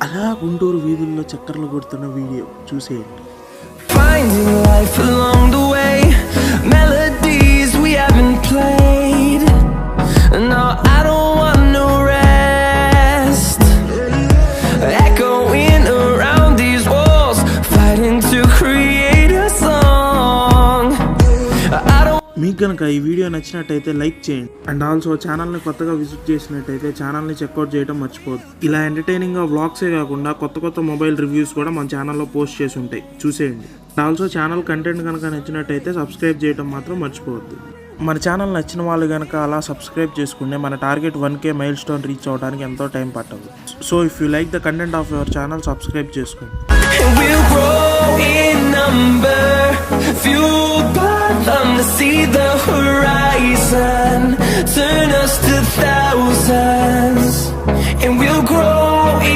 అలా గుంటూరు వీధుల్లో చక్కర్లు కొడుతున్న వీడియో చూసేయండి. Finding life along the way, melodies we haven't played. No, I don't want no rest. Echoing around these walls, fighting to create a song. I don't. మీకు కనుక ఈ video నచ్చినట్టయితే like చేయండి. అండ్ ఆల్సో ఛానల్ని కొత్తగా visit చేసినట్టయితే ఛానల్ని checkout చేయడం మర్చిపోద్దు. ఇలా ఎంటర్టైనింగ్గా వ్లాగ్సే కాకుండా కొత్త మొబైల్ రివ్యూస్ కూడా మన ఛానల్లో పోస్ట్ చేసి ఉంటాయి, చూసేయండి. అండ్ ఆల్సో ఛానల్ కంటెంట్ కనుక నచ్చినట్టయితే సబ్స్క్రైబ్ చేయడం మాత్రం మర్చిపోవద్దు. మన ఛానల్ నచ్చిన వాళ్ళు కనుక అలా సబ్స్క్రైబ్ చేసుకుంటే మన target 1K mile stone reach అవ్వడానికి ఎంతో టైం పట్టదు. So if you like the content of your channel, subscribe చేసుకోండి. We'll grow in number, fueled by them to see the horizon, turn us to thousands, and we'll grow